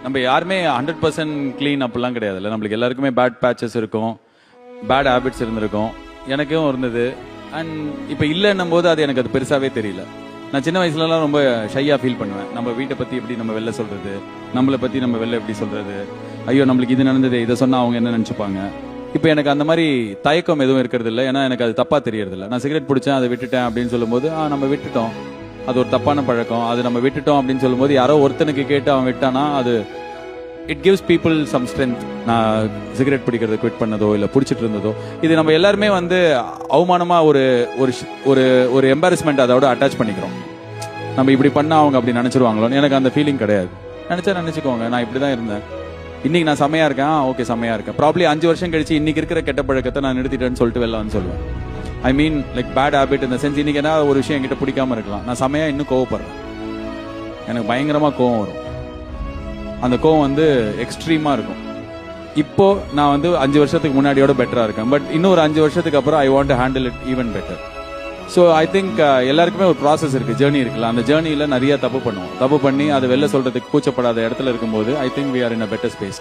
நம்ம யாருமே 100% க்ளீன் அப்படிலாம் கிடையாதுல்ல. நம்மளுக்கு எல்லாருக்குமே பேட் பேச்சஸ் இருக்கும், பேட் ஹேபிட்ஸ் இருந்திருக்கும். எனக்கும் இருந்தது. அண்ட் இப்போ இல்லைன்னும் போது எனக்கு அது பெருசாவே தெரியல. நான் சின்ன வயசுலலாம் ரொம்ப ஷையா ஃபீல் பண்ணுவேன். நம்ம வீட்டை பத்தி எப்படி நம்ம வெளில சொல்றது, நம்மளை பத்தி நம்ம வெளில எப்படி சொல்றது, ஐயோ நம்மளுக்கு இது நடந்தது, இதை சொன்னா அவங்க என்ன நினைச்சுப்பாங்க. இப்போ எனக்கு அந்த மாதிரி தயக்கம் எதுவும் இருக்கிறது இல்லை. ஏன்னா எனக்கு அது தப்பா தெரியறது இல்லை. நான் சிகரெட் பிடிச்சேன், அதை விட்டுட்டேன் அப்படின்னு சொல்லும்போது நம்ம விட்டுட்டோம், அது ஒரு தப்பான பழக்கம், அது நம்ம விட்டுட்டோம் அப்படின்னு சொல்லும்போது யாரோ ஒருத்தனுக்கு கேட்டு அவன் விட்டானா அது it gives people some strength. நான் சிகரெட் பிடிக்கிறத குவிட் பண்ணதோ இல்லை பிடிச்சிட்டு இருந்ததோ இது நம்ம எல்லாருமே அவமானமா ஒரு ஒரு ஒரு எம்பாரஸ்மெண்ட் அதோட அட்டாச் பண்ணிக்கிறோம். நம்ம இப்படி பண்ணா அவங்க அப்படி நினைச்சிருவாங்களோன்னு எனக்கு அந்த ஃபீலிங் கிடையாது. நினைச்சுக்கோங்க, நான் இப்படிதான் இருந்தேன், இன்னைக்கு நான் செமையா இருக்கேன், ஓகே செமையா இருக்கேன். ப்ராப்ளி 5 வருஷம் கழிச்சு இன்னைக்கு இருக்கிற கெட்ட பழக்கத்தை நான் நிறுத்திட்டேன்னு சொல்லிட்டு வெளில வந்து சொல்லுவேன். ஐ மீன் லைக் பேட் ஹேபிட் இந்த சென்ஸ். இன்னைக்கு என்ன ஒரு விஷயம் என்கிட்ட பிடிக்காம இருக்கலாம், நான் செமையா இன்னும் கோவப்படுறேன், எனக்கு பயங்கரமா கோவம் வரும். அந்த கோவம் எக்ஸ்ட்ரீமா இருக்கும். இப்போ நான் 5 வருஷத்துக்கு முன்னாடியோட பெட்டரா இருக்கேன். பட் இன்னும் ஒரு 5 வருஷத்துக்கு அப்புறம் I want to handle it even better. So I think எல்லாருக்குமே ஒரு ப்ராசஸ் இருக்கு, ஜேர்னி இருக்குல்ல. அந்த ஜேர்னியில நிறைய தப்பு பண்ணுவோம். தப்பு பண்ணி அதை வெளில சொல்றதுக்கு கூச்சப்படாத இடத்துல இருக்கும்போது I think we are in a better space.